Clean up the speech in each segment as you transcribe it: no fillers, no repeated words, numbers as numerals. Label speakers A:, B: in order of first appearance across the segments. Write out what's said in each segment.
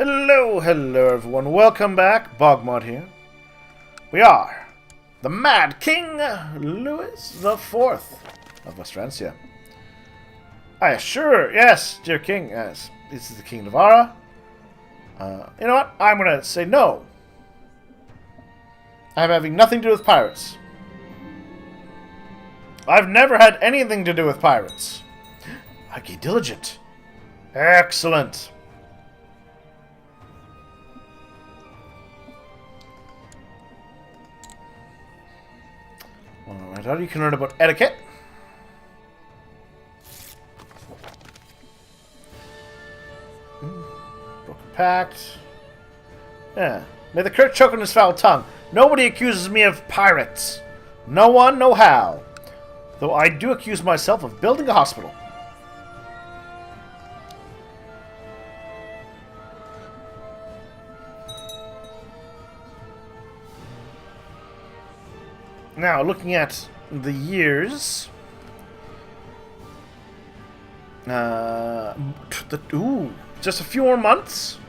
A: Hello everyone. Welcome back. BogMod here. We are the Mad King Louis the Fourth of West Francia. I assure, yes, dear King, yes, this is the King of Navarra. You know what? I'm gonna say no. I'm having nothing to do with pirates. I've never had anything to do with pirates. Okay, diligent. Excellent. Alright, how you can learn about etiquette. Broken pact. Yeah. May the curse choke on his foul tongue. Nobody accuses me of pirates. No one, no how. Though I do accuse myself of building a hospital. Now, looking at the years... just a few more months,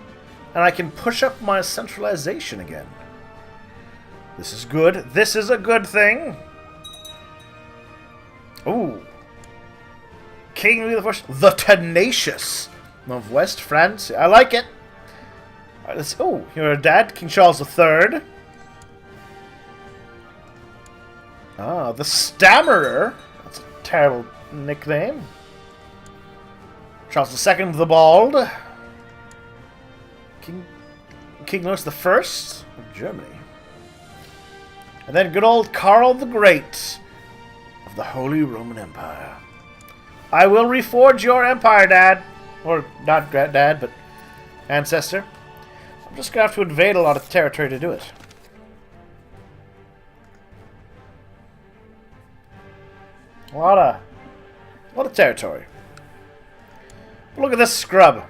A: and I can push up my centralization again. This is good. This is a good thing. Ooh. King Louis the First, the Tenacious of West France. I like it. Right, let's. Oh, you're a dad, King Charles III. Ah, the Stammerer. That's a terrible nickname. Charles II the Bald. King Louis the First of Germany. And then good old Karl the Great of the Holy Roman Empire. I will reforge your empire, Dad. Or not Dad, but ancestor. I'm just going to have to invade a lot of territory to do it. A lot of territory. But look at this scrub.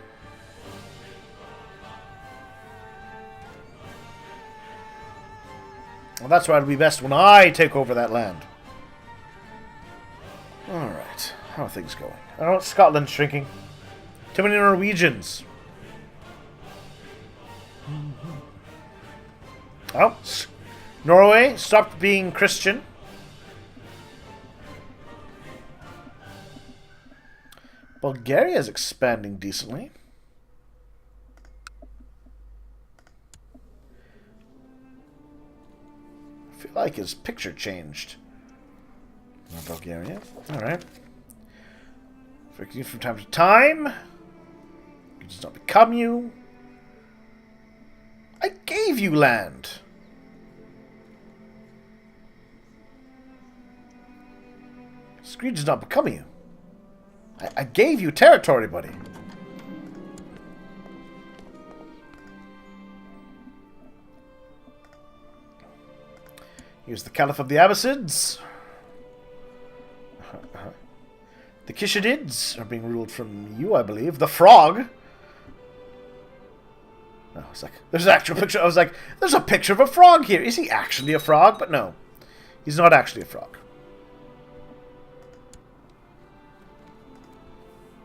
A: Well, that's why it'll be best when I take over that land. Alright, how are things going? I don't know, Scotland's shrinking. Too many Norwegians. Oh, Norway stopped being Christian. Bulgaria is expanding decently. I feel like his picture changed. Bulgaria. Alright. Freaking from time to time. It does not become you. I gave you land. Screen does not become you. I gave you territory, buddy. Here's the Caliph of the Abbasids. The Kishadids are being ruled from you, I believe. The Frog. Oh, I was like, there's an actual picture. I was like, there's a picture of a frog here. Is he actually a frog? But no, he's not actually a frog.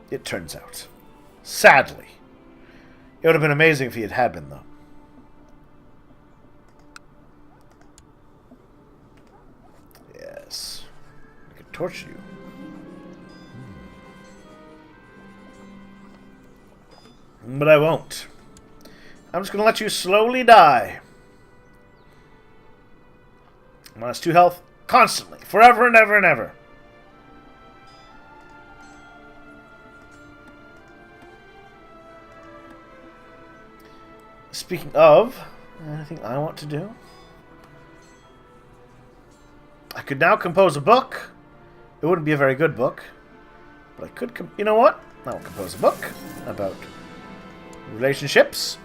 A: It turns out. Sadly. It would have been amazing if he had been, though. Yes. I could torture you. But I won't. I'm just going to let you slowly die. Minus 2 health. Constantly. Forever and ever and ever. Speaking of, anything I want to do? I could now compose a book. It wouldn't be a very good book. But I could, you know what? I will compose a book about relationships.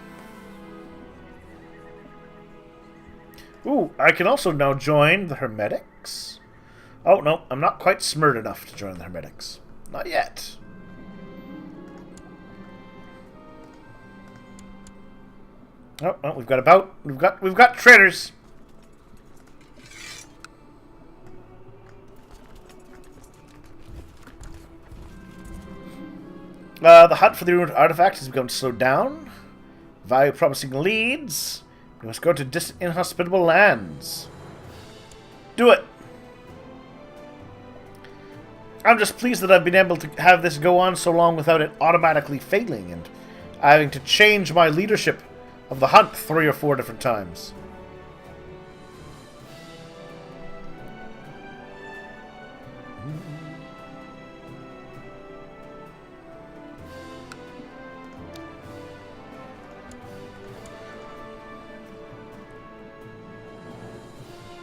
A: Ooh, I can also now join the Hermetics. Oh, no, I'm not quite smart enough to join the Hermetics. Not yet. Oh, oh, we've got traitors. The hunt for the ruined artifact has begun to slow down. Value-promising leads. We must go to distant, inhospitable lands. Do it! I'm just pleased that I've been able to have this go on so long without it automatically failing and having to change my leadership of the hunt 3 or 4 different times.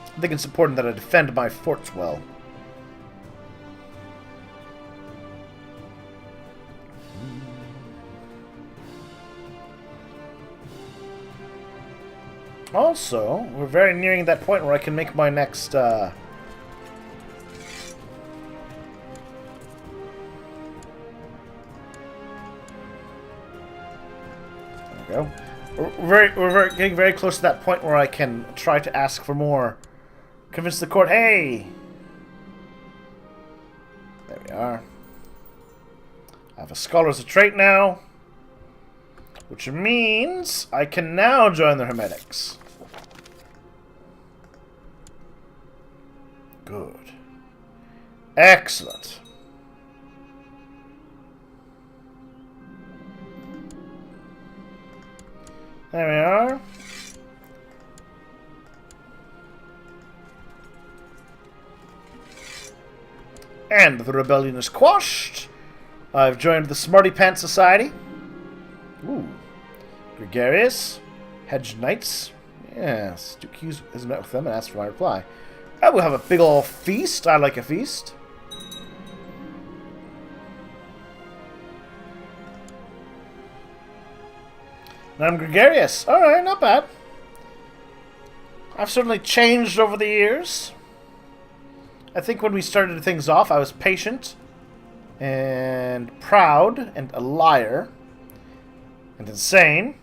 A: I think it's important that I defend my forts well. Also, we're very nearing that point where I can make my next, There we go. We're getting very close to that point where I can try to ask for more. Convince the court, hey! There we are. I have a scholar's a trait now. Which means I can now join the Hermetics. Good. Excellent. There we are. And the rebellion is quashed. I've joined the Smarty Pants Society. Ooh. Gregarious. Hedge Knights. Yes. Duke Hughes has met with them and asked for my reply. I will have a big ol' feast. I like a feast. And I'm gregarious. Alright, not bad. I've certainly changed over the years. I think when we started things off, I was patient and proud and a liar and insane.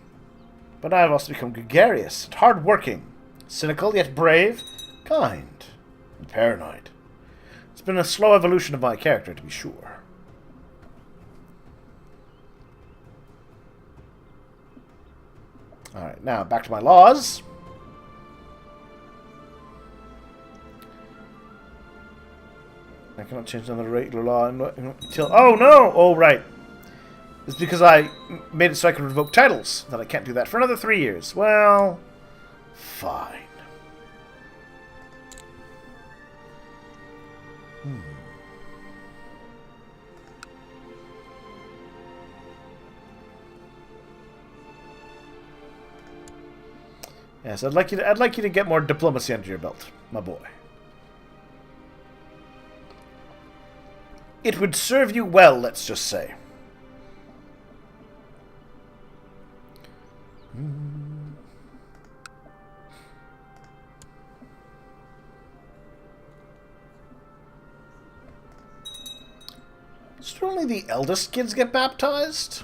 A: But I've also become gregarious and hard-working, cynical yet brave, kind and paranoid. It's been a slow evolution of my character, to be sure. Alright, now back to my laws. I cannot change another regular law until... Oh, no! Oh, right. It's because I made it so I could revoke titles. That I can't do that for another 3 years. Well, fine. Yes, I'd like you to get more diplomacy under your belt, my boy. It would serve you well, let's just say. Should only the eldest kids get baptized?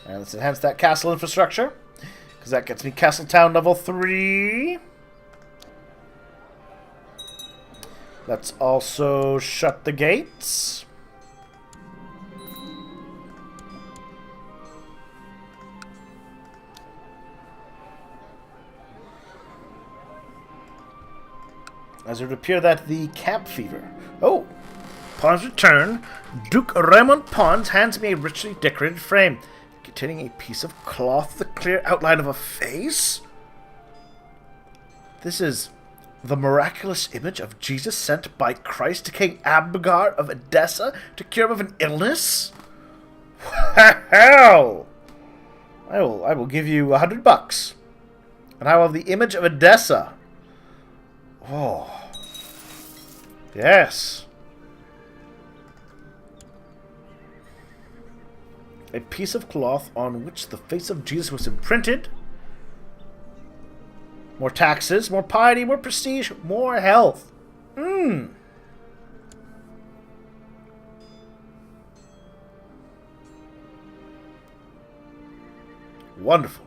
A: And let's enhance that castle infrastructure, because that gets me Castletown level 3. Let's also shut the gates. As it would appear that the camp fever... Oh! Upon his return, Duke Raymond Pons hands me a richly decorated frame containing a piece of cloth, the clear outline of a face. This is the miraculous image of Jesus sent by Christ to King Abgar of Edessa to cure him of an illness? Wow! I will give you $100. And I will have the image of Edessa. Oh. Yes. A piece of cloth on which the face of Jesus was imprinted. More taxes, more piety, more prestige, more health. Wonderful.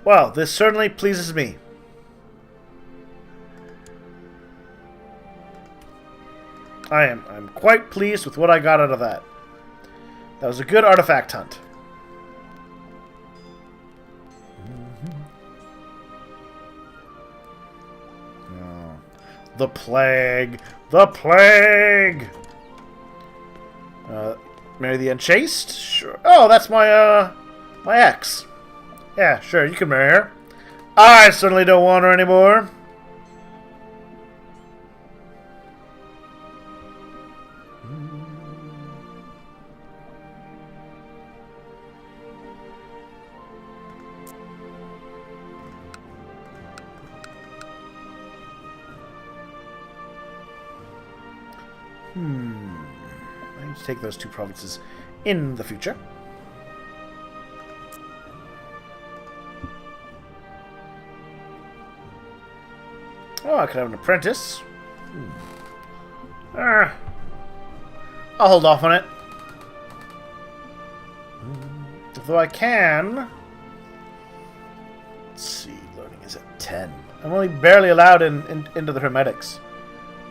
A: Well, this certainly pleases me. I'm quite pleased with what I got out of that. That was a good artifact hunt. Oh, the plague! The plague! Marry the Unchaste? Sure. Oh, that's my ex. Yeah, sure, you can marry her. I certainly don't want her anymore. I need to take those 2 provinces in the future. Oh, I could have an apprentice. I'll hold off on it. Although I can... Let's see, learning is at 10. I'm only barely allowed into the Hermetics.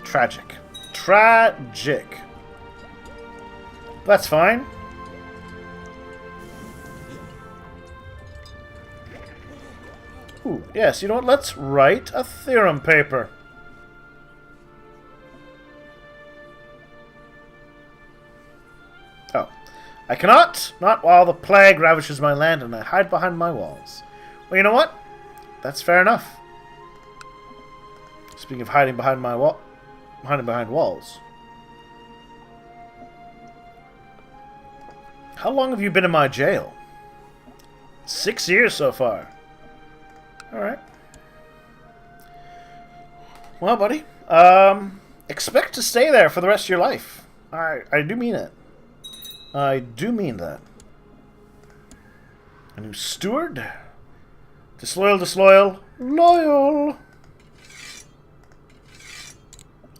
A: Tragic. Tragic. That's fine. Ooh, yes, you know what? Let's write a theorem paper. Oh. I cannot! Not while the plague ravishes my land and I hide behind my walls. Well, you know what? That's fair enough. Speaking of hiding behind my wall... Hiding behind walls. How long have you been in my jail? 6 years so far. Alright. Well, buddy. Expect to stay there for the rest of your life. I do mean it. I do mean that. A new steward? Disloyal, disloyal, loyal.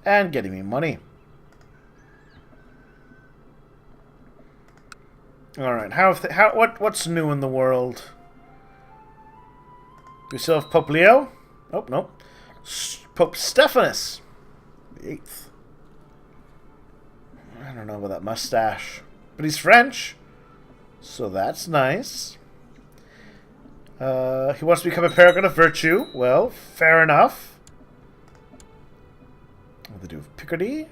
A: And getting me money. Alright, what's new in the world? We still have Pope Leo? Oh, no. Pope Stephanus. The 8th. I don't know about that mustache. But he's French. So that's nice. He wants to become a paragon of virtue. Well, fair enough. What do they do with Picardy?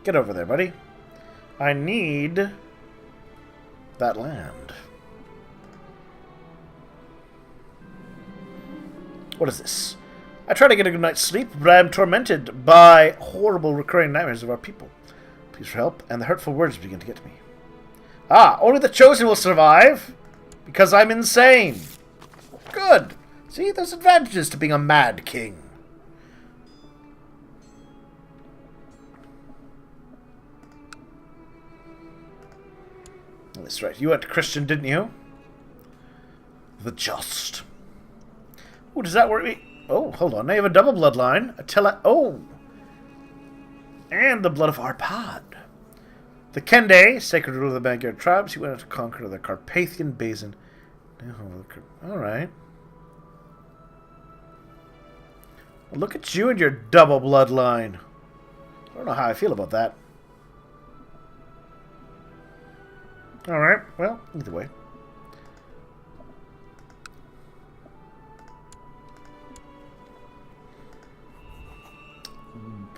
A: Get over there, buddy. I need that land. What is this? I try to get a good night's sleep, but I am tormented by horrible recurring nightmares of our people. Please for help, and the hurtful words begin to get to me. Ah, only the chosen will survive, because I'm insane. Good. See, there's advantages to being a mad king. That's right. You went Christian, didn't you? The just. Oh, does that work? Oh, hold on. I have a double bloodline. Oh. And the blood of Arpad. The Kende, sacred ruler of the Magyar tribes, he went out to conquer the Carpathian Basin. Alright. Well, look at you and your double bloodline. I don't know how I feel about that. Alright, well, either way.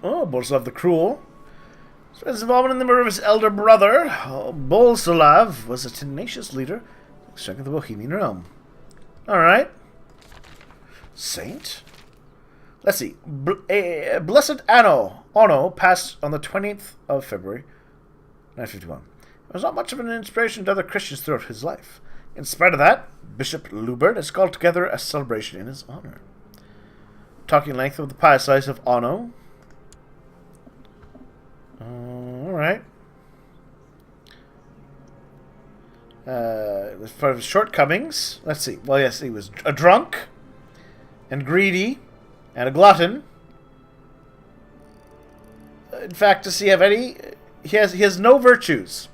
A: Oh, Bolslav the Cruel. So his involvement in the murder of his elder brother, Bolslav, was a tenacious leader, strength of the Bohemian realm. Alright. Saint? Let's see. Blessed Ono passed on the 20th of February, 951. There was not much of an inspiration to other Christians throughout his life. In spite of that, Bishop Lubert has called together a celebration in his honor. Talking at length of the pious life of Ono. Alright. As part of his shortcomings, let's see. Well, yes, he was a drunk, and greedy, and a glutton. In fact, does he have any? He has no virtues.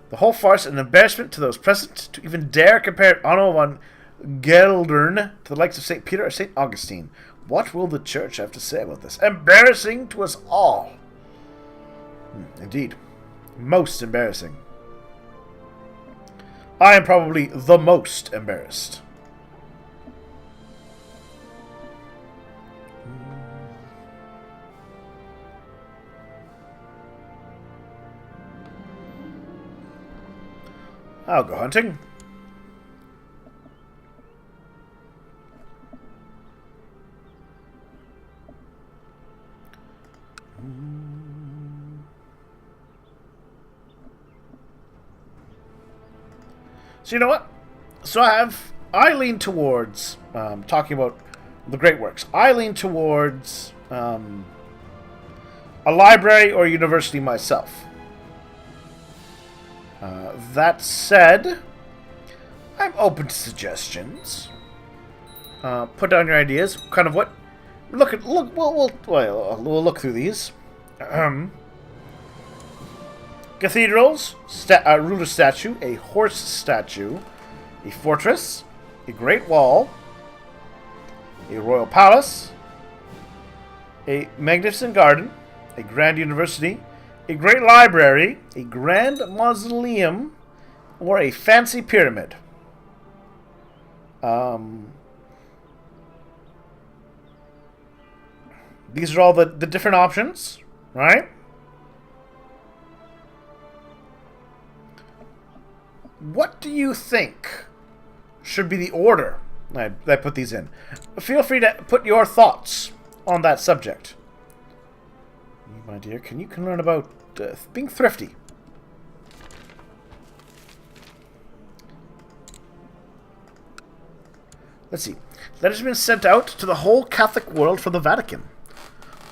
A: The whole farce an embarrassment to those present to even dare compare Ono Geldern to the likes of St. Peter or St. Augustine. What will the church have to say about this? Embarrassing to us all. Indeed. Most embarrassing. I am probably the most embarrassed. I'll go hunting. So you know what? So I lean towards talking about the great works. I lean towards a library or university myself. That said, I'm open to suggestions. Put down your ideas. Kind of what? We'll look through these. Cathedrals, ruler statue, a horse statue, a fortress, a great wall, a royal palace, a magnificent garden, a grand university, a great library, a grand mausoleum, or a fancy pyramid. These are all the different options, right? What do you think should be the order I put these in? Feel free to put your thoughts on that subject. My dear, can you learn about being thrifty? Let's see. Letters have been sent out to the whole Catholic world from the Vatican.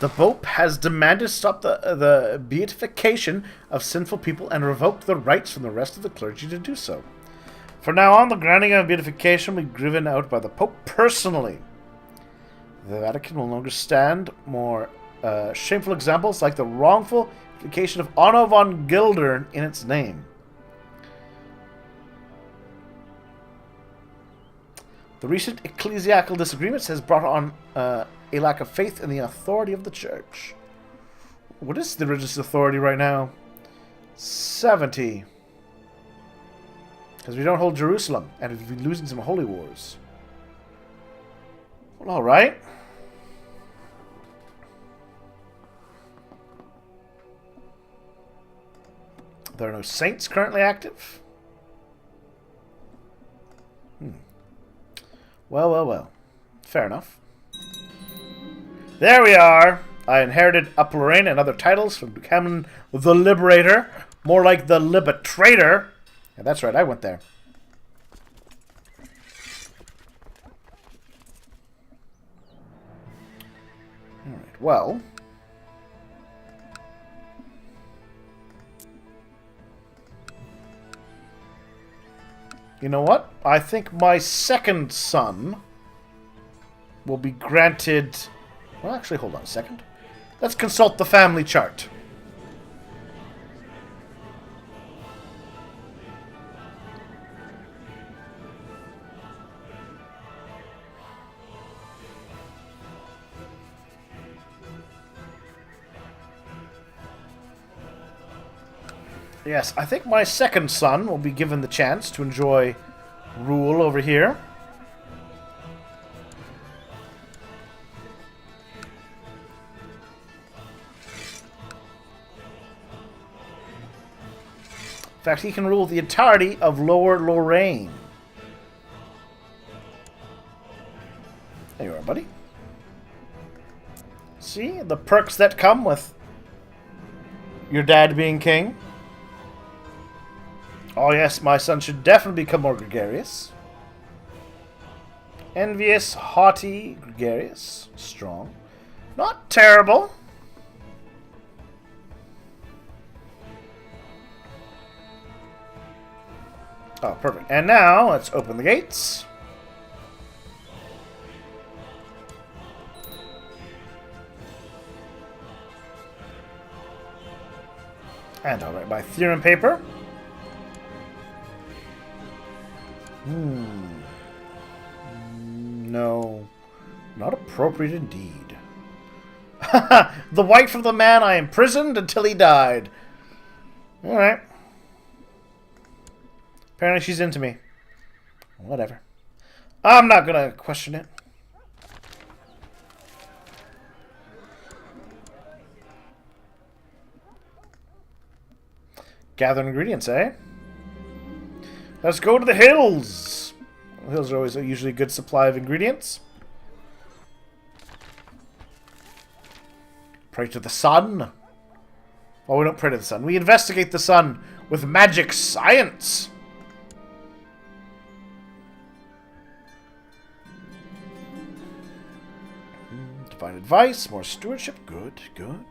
A: The Pope has demanded to stop the beatification of sinful people and revoke the rights from the rest of the clergy to do so. From now on, the granting of beatification will be given out by the Pope personally. The Vatican will no longer stand more shameful examples like the wrongful application of Anno von Gildern in its name. The recent ecclesiastical disagreements has brought on a lack of faith in the authority of the church. What is the religious authority right now? 70. Because we don't hold Jerusalem, and we've been losing some holy wars. Well, alright. There are no saints currently active. Well. Fair enough. There we are. I inherited Upper Lorraine and other titles from Buchanan the Liberator. More like the Liberator. Yeah, that's right, I went there. Alright, well. You know what? I think my second son will be granted... Well, actually, hold on a second. Let's consult the family chart. Yes, I think my second son will be given the chance to enjoy rule over here. In fact, he can rule the entirety of Lower Lorraine. There you are, buddy. See the perks that come with your dad being king? Oh yes, my son should definitely become more gregarious. Envious, haughty, gregarious, strong. Not terrible. Oh, perfect. And now, let's open the gates. And I'll write my theorem paper. No. Not appropriate indeed. The wife of the man I imprisoned until he died. Alright. Apparently she's into me. Whatever. I'm not gonna question it. Gather ingredients, eh? Let's go to the hills! The hills are always usually a good supply of ingredients. Pray to the sun. Well, we don't pray to the sun. We investigate the sun with magic science. Divine advice, more stewardship. Good, good.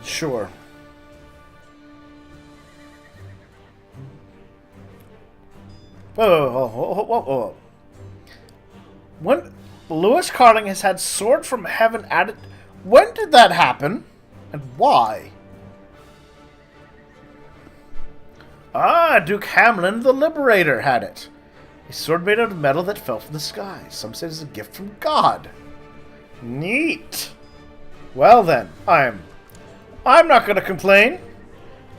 A: Sure. Whoa. When Lewis Carling has had Sword from Heaven added... When did that happen? And why? Ah, Duke Hamlin the Liberator had it. A sword made out of metal that fell from the sky. Some say it's a gift from God. Neat. Well then, I'm not going to complain.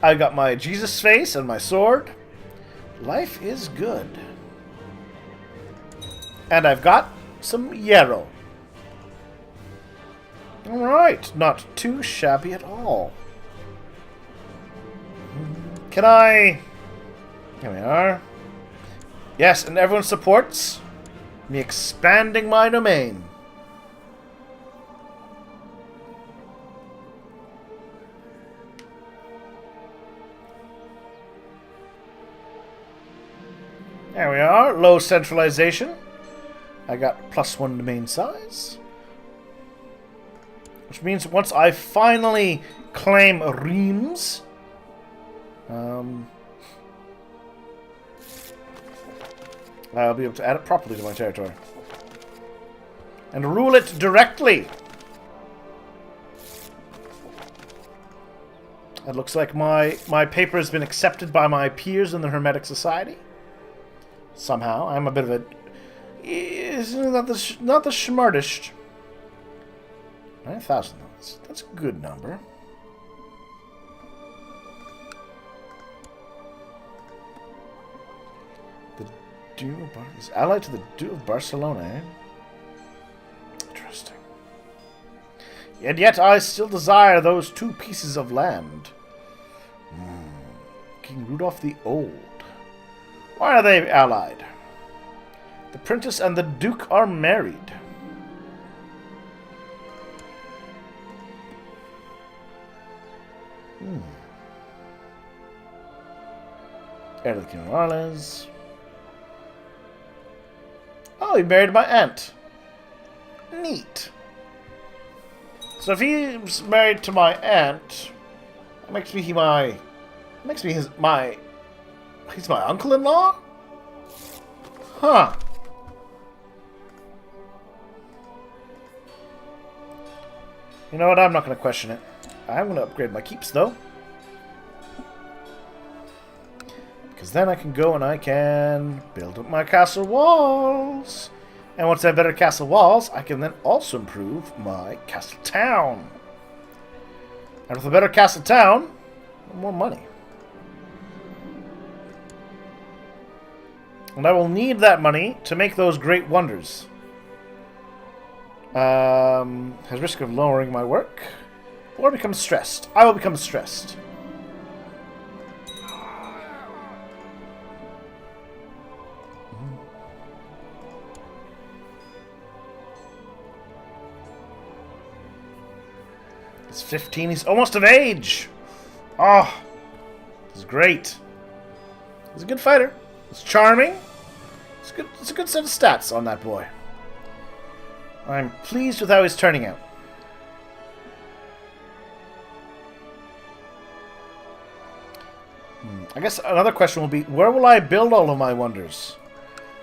A: I got my Jesus face and my sword. Life is good. And I've got some yarrow. Alright, not too shabby at all. Can I... Here we are. Yes, and everyone supports me expanding my domain. There we are. Low centralization. I got +1 domain size. Which means once I finally claim Reims, I'll be able to add it properly to my territory. And rule it directly. It looks like my paper has been accepted by my peers in the Hermetic Society. Somehow. I'm a bit of a... Not the smartest. 9,000. That's a good number. The Duke of Barcelona is allied to the Duke of Barcelona, eh? Interesting. And yet I still desire those 2 pieces of land. King Rudolph the Old. Why are they allied? The Princess and the Duke are married. Heir to the King of Orleans. Oh, he married my aunt. Neat. So if he's married to my aunt, that makes me he's my uncle-in-law? Huh. You know what? I'm not going to question it. I'm going to upgrade my keeps, though. Because then I can go and I can build up my castle walls. And once I have better castle walls, I can then also improve my castle town. And with a better castle town, more money. And I will need that money to make those great wonders. Has risk of lowering my work. Or become stressed. I will become stressed. He's 15. He's almost of age. Oh, this is great. He's a good fighter. He's charming. It's a good set of stats on that boy. I'm pleased with how he's turning out. I guess another question will be, where will I build all of my wonders?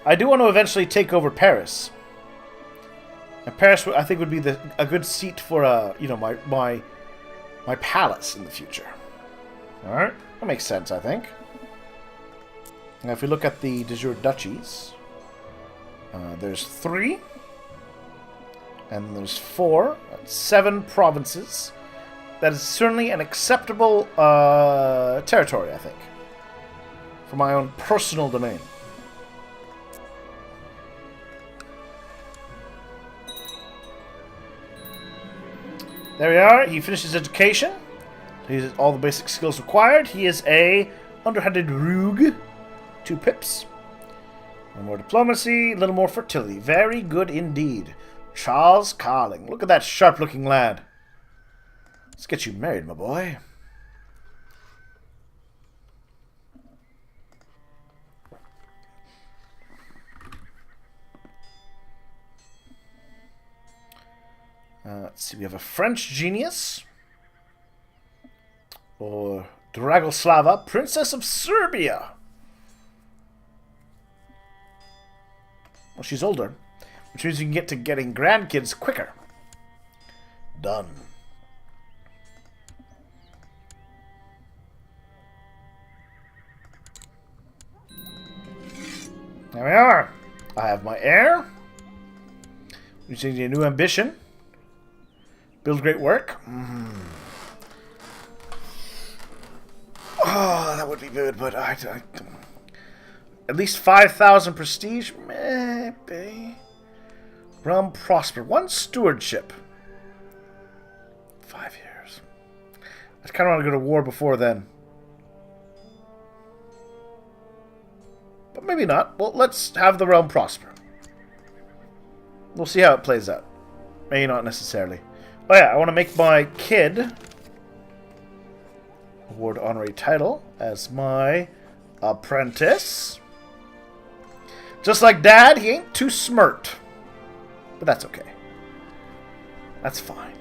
A: I do want to eventually take over Paris. And Paris, I think, would be a good seat for my palace in the future. All right, that makes sense, I think. Now, if we look at the de jure duchies, there's 3, and there's 4, that's 7 provinces. That is certainly an acceptable territory, I think, for my own personal domain. There we are. He finished his education. He has all the basic skills required. He is a underhanded rogue. 2 pips. A little more diplomacy, a little more fertility. Very good indeed. Charles Carling. Look at that sharp-looking lad. Let's get you married, my boy. Let's see, we have a French genius. Or Dragoslava, Princess of Serbia. Well, she's older, which means you can get to getting grandkids quicker. Done. There we are. I have my heir. We need a new ambition. Build great work. Oh, that would be good, but I at least 5,000 prestige, maybe. Realm prosper. 1 stewardship. 5 years. I kind of want to go to war before then. But maybe not. Well, let's have the realm prosper. We'll see how it plays out. Maybe not necessarily. Oh yeah, I want to make my kid award honorary title as my apprentice. Just like Dad, he ain't too smart. But that's okay. That's fine.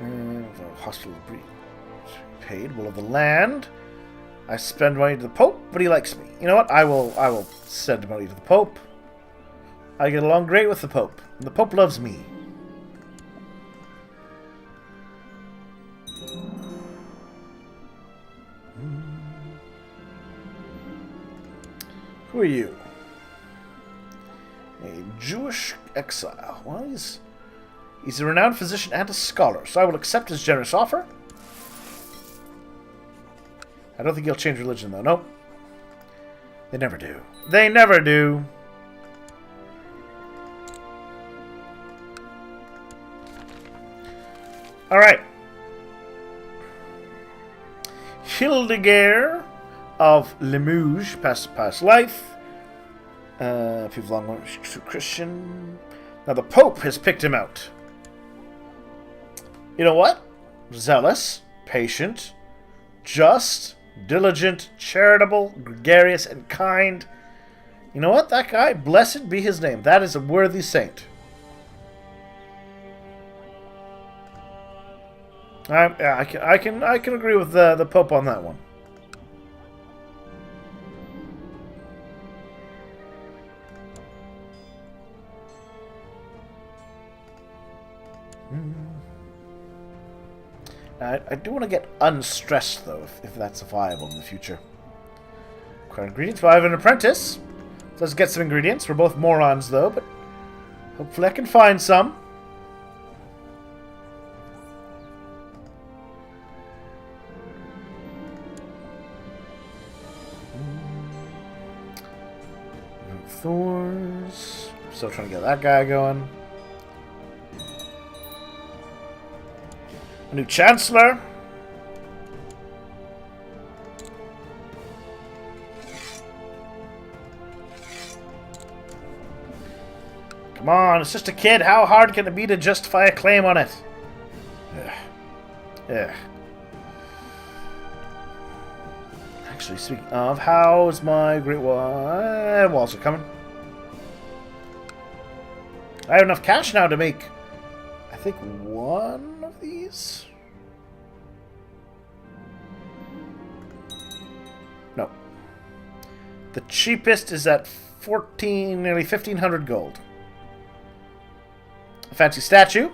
A: And hospital paid. Will of the land. I spend money to the Pope, but he likes me. You know what? I will send money to the Pope. I get along great with the Pope. And the Pope loves me. Who are you? A Jewish exile. Well, he's a renowned physician and a scholar, so I will accept his generous offer. I don't think he'll change religion, though. Nope. They never do. They never do. Alright. Hildegard of Limoges, past life. People long Christian. Now the Pope has picked him out. You know what? Zealous, patient, just, diligent, charitable, gregarious, and kind. You know what? That guy, blessed be his name. That is a worthy saint. I can agree with the Pope on that one. I do want to get unstressed, though, if that's viable in the future. Require ingredients. Well, I have an apprentice. So let's get some ingredients. We're both morons, though, but hopefully I can find some. Thorns. Still trying to get that guy going. A new Chancellor. Come on, it's just a kid. How hard can it be to justify a claim on it? Ugh. Ugh. Actually, speaking of, how's my Great Wall? Walls are coming. I have enough cash now to make, I think, one of these? No. The cheapest is at nearly 1,500 gold. A fancy statue.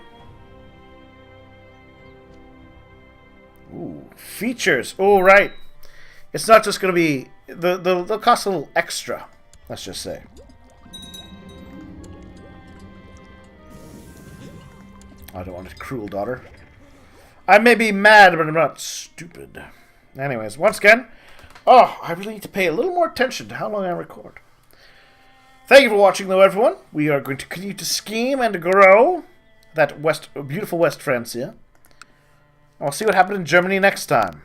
A: Ooh, features. Oh, right. It's not just going to be... They'll cost a little extra, let's just say. I don't want a cruel daughter. I may be mad, but I'm not stupid. Anyways, once again, I really need to pay a little more attention to how long I record. Thank you for watching, though, everyone. We are going to continue to scheme and grow that beautiful West Francia. I'll see what happened in Germany next time.